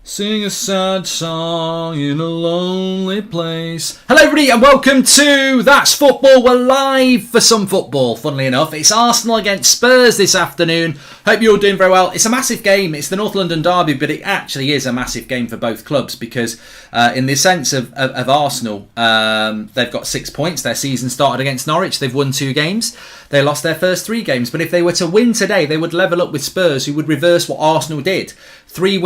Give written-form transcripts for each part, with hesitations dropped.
Sing a sad song in a lonely place. Hello everybody and welcome to That's Football. We're live for some football, funnily enough. It's Arsenal against Spurs this afternoon. Hope you're all doing very well. It's a massive game. It's the North London derby, but it actually is a massive game for both clubs because in the sense of Arsenal, they've got 6 points. Their season started against Norwich. They've won 2 games. They lost their first 3 games. But if they were to win today, they would level up with Spurs, who would reverse what Arsenal did. 3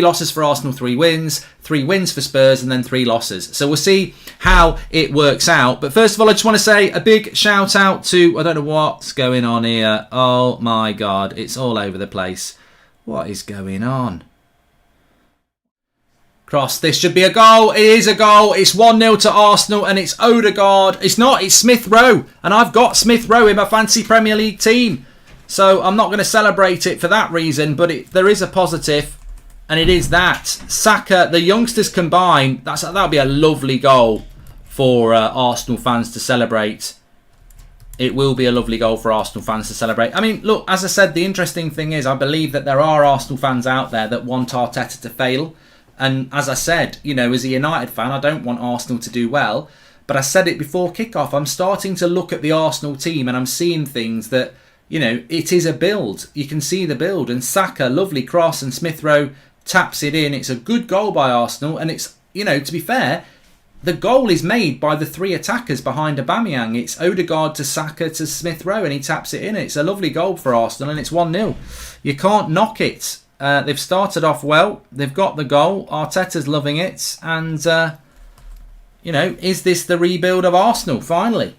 losses for Arsenal, 3 wins, 3 wins for Spurs, and then 3 losses. So we'll see how it works out. But first of all, I just want to say a big shout out to, I don't know what's going on here. Oh my God, it's all over the place. What is going on? Cross, this should be a goal. It is a goal. It's 1-0 to Arsenal and it's Odegaard. It's not, it's Smith Rowe. And I've got Smith Rowe in my fancy Premier League team. So I'm not going to celebrate it for that reason, but there is a positive, and it is that Saka, the youngsters combined, that'll be a lovely goal for Arsenal fans to celebrate. It will be a lovely goal for Arsenal fans to celebrate. I mean, look, as I said, the interesting thing is I believe that there are Arsenal fans out there that want Arteta to fail. And as I said, you know, as a United fan, I don't want Arsenal to do well. But I said it before kickoff, I'm starting to look at the Arsenal team and I'm seeing things that, you know, it is a build. You can see the build. And Saka, lovely cross, and Smith Rowe taps it in. It's a good goal by Arsenal. And it's, you know, to be fair, the goal is made by the 3 attackers behind Aubameyang. It's Odegaard to Saka to Smith Rowe, and he taps it in. It's a lovely goal for Arsenal, and it's 1-0. You can't knock it. They've started off well. They've got the goal. Arteta's loving it. And, you know, is this the rebuild of Arsenal, finally?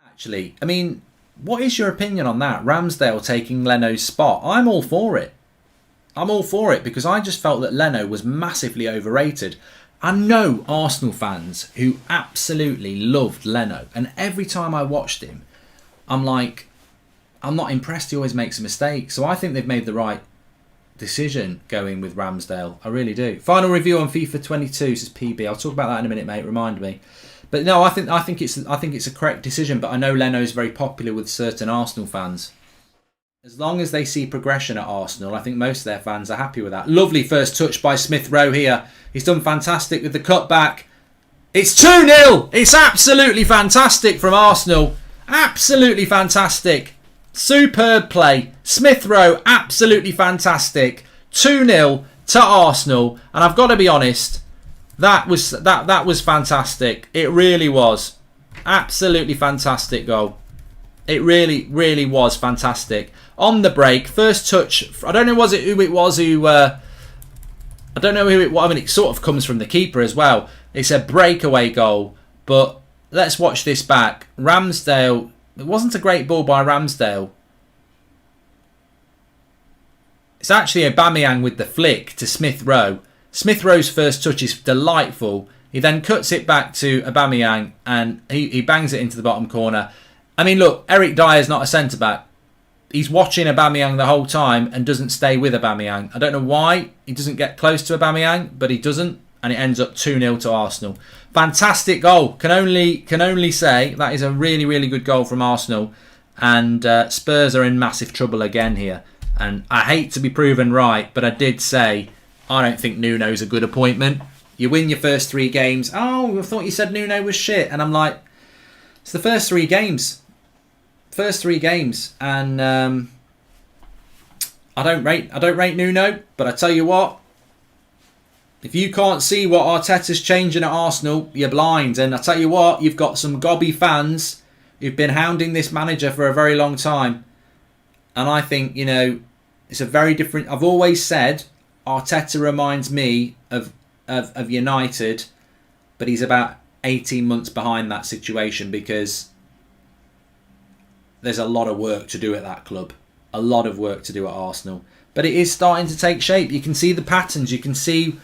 Actually, I mean, what is your opinion on that? Ramsdale taking Leno's spot. I'm all for it. I'm all for it because I just felt that Leno was massively overrated. I know Arsenal fans who absolutely loved Leno. And every time I watched him, I'm like, I'm not impressed. He always makes a mistake. So I think they've made the right decision going with Ramsdale. I really do. Final review on FIFA 22, says PB. I'll talk about that in a minute, mate. Remind me. But no, I think it's a correct decision. But I know Leno is very popular with certain Arsenal fans. As long as they see progression at Arsenal, I think most of their fans are happy with that. Lovely first touch by Smith Rowe here. He's done fantastic with the cutback. It's 2-0. It's absolutely fantastic from Arsenal. Absolutely fantastic. Superb play. Smith Rowe, absolutely fantastic. 2-0 to Arsenal. And I've got to be honest, that was fantastic. It really was. Absolutely fantastic goal. It really, really was fantastic. On the break, first touch. I don't know who it was. I don't know who it was. I mean, it sort of comes from the keeper as well. It's a breakaway goal. But let's watch this back. Ramsdale. It wasn't a great ball by Ramsdale. It's actually Aubameyang with the flick to Smith Rowe. Smith Rowe's first touch is delightful. He then cuts it back to Aubameyang and he bangs it into the bottom corner. I mean, look, Eric Dyer's not a centre-back. He's watching Aubameyang the whole time and doesn't stay with Aubameyang. I don't know why he doesn't get close to Aubameyang, but he doesn't. And it ends up 2-0 to Arsenal. Fantastic goal. Can only say that is a really, really good goal from Arsenal. And Spurs are in massive trouble again here. And I hate to be proven right, but I did say I don't think Nuno's a good appointment. You win your first 3 games. Oh, I thought you said Nuno was shit. And I'm like, it's the first 3 games. First 3 games. And I don't rate Nuno, but I tell you what, if you can't see what Arteta's changing at Arsenal, you're blind. And I tell you what, you've got some gobby fans who've been hounding this manager for a very long time. And I think, you know, it's a very different... I've always said Arteta reminds me of United, but he's about 18 months behind that situation because there's a lot of work to do at that club. A lot of work to do at Arsenal. But it is starting to take shape. You can see the patterns. You can see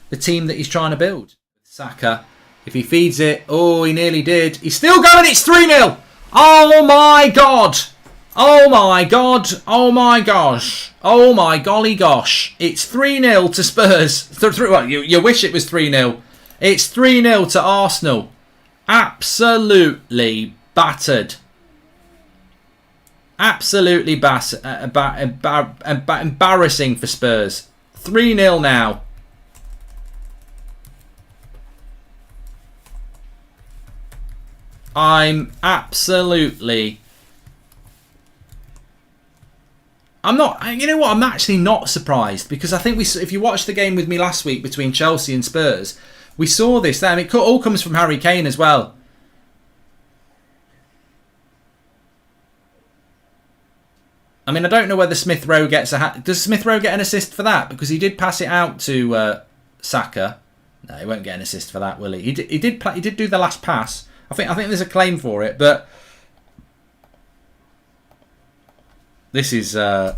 the team that he's trying to build. Saka, if he feeds it, oh, he nearly did. He's still going. It's 3-0. Oh, my God. Oh, my God. Oh, my gosh. Oh, my golly gosh. It's 3-0 to Spurs. Well, you wish it was 3-0. It's 3-0 to Arsenal. Absolutely battered. Absolutely embarrassing for Spurs. 3-0 now. I'm not, you know what, I'm actually not surprised, because I think if you watched the game with me last week between Chelsea and Spurs, we saw this there. I mean, it all comes from Harry Kane as well. I mean, I don't know whether Smith Rowe gets does Smith Rowe get an assist for that? Because he did pass it out to Saka. No, he won't get an assist for that, will he? He did do the last pass. I think there's a claim for it, but this is an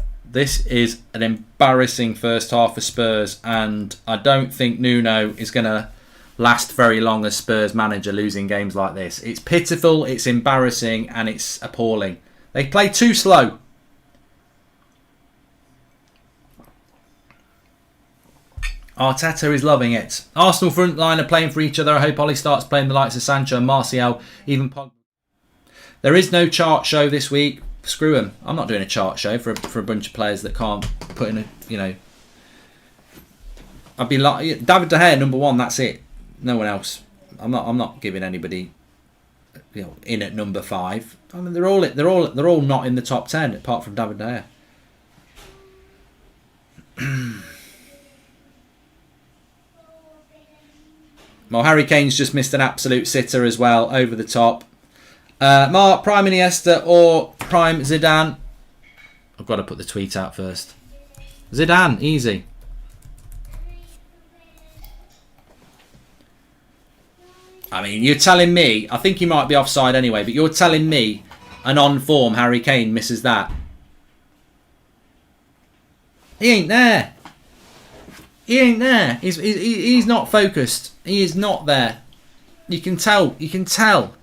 embarrassing first half for Spurs, and I don't think Nuno is going to last very long as Spurs manager losing games like this. It's pitiful, it's embarrassing, and it's appalling. They play too slow. Arteta is loving it. Arsenal front line are playing for each other. I hope Ollie starts playing the likes of Sancho and Martial, even Pogba. There is no chart show this week. Screw him. I'm not doing a chart show for a bunch of players that can't put in a, you know. I'd be like David De Gea, number 1. That's it. No one else. I'm not giving anybody, you know, in at number 5. I mean, they're all not in the top 10 apart from David De Gea. Well, Harry Kane's just missed an absolute sitter as well, over the top. Mark, Prime Iniesta or Prime Zidane? I've got to put the tweet out first. Zidane, easy. I mean, you're telling me, I think he might be offside anyway, but you're telling me an on-form Harry Kane misses that? He ain't there. He ain't there. He's not focused. He is not there. You can tell. You can tell.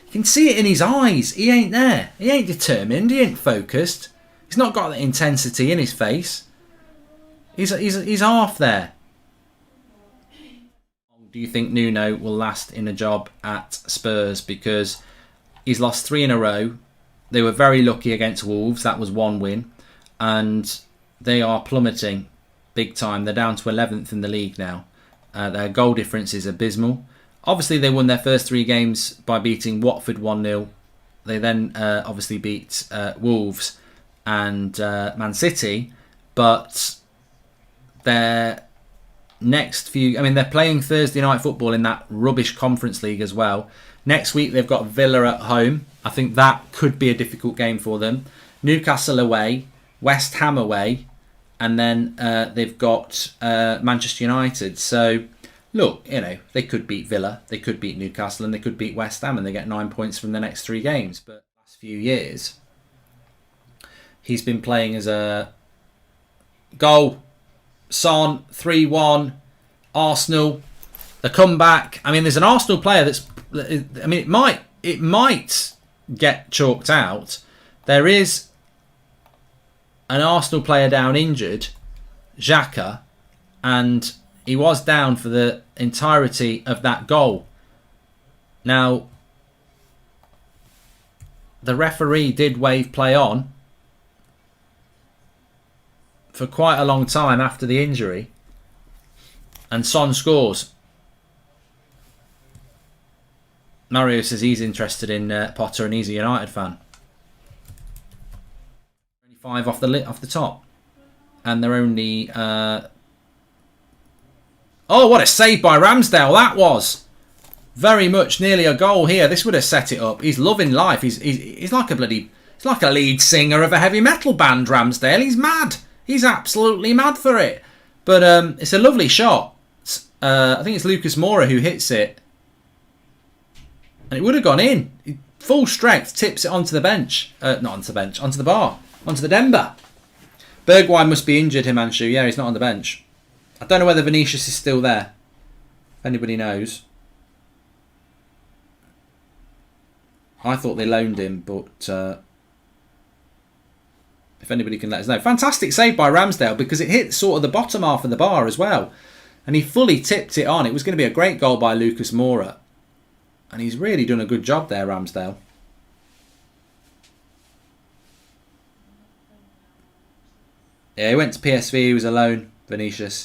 You can see it in his eyes. He ain't there. He ain't determined. He ain't focused. He's not got the intensity in his face. He's half there. Do you think Nuno will last in a job at Spurs? Because he's lost 3 in a row. They were very lucky against Wolves. That was 1 win. And they are plummeting big time. They're down to 11th in the league now. Their goal difference is abysmal. Obviously, they won their first 3 games by beating Watford 1-0. They then obviously beat Wolves and Man City. But their next few... I mean, they're playing Thursday night football in that rubbish Conference League as well. Next week, they've got Villa at home. I think that could be a difficult game for them. Newcastle away. West Ham away. And then they've got Manchester United. So, look, you know, they could beat Villa, they could beat Newcastle, and they could beat West Ham, and they get 9 points from the next 3 games. But the last few years, he's been playing as a goal. Son, 3-1. Arsenal, the comeback. I mean, there's an Arsenal player that's... I mean, it might get chalked out. There is an Arsenal player down injured, Xhaka, and he was down for the entirety of that goal. Now, the referee did wave play on for quite a long time after the injury, and Son scores. Mario says he's interested in Potter and he's a United fan. 5 off the top, and they're only oh, what a save by Ramsdale that was. Very much nearly a goal here. This would have set it up. He's loving life. He's like a lead singer of a heavy metal band, Ramsdale. He's mad. He's absolutely mad for it. But it's a lovely shot. I think it's Lucas Moura who hits it, and it would have gone in. Full strength, tips it onto the bench. Not onto the bench, onto the bar. Onto the Denver. Bergwijn must be injured, Himanshu. Yeah, he's not on the bench. I don't know whether Vinicius is still there. If anybody knows. I thought they loaned him, but if anybody can let us know. Fantastic save by Ramsdale, because it hit sort of the bottom half of the bar as well. And he fully tipped it on. It was going to be a great goal by Lucas Moura. And he's really done a good job there, Ramsdale. Yeah, he went to PSV. He was alone, Vinicius.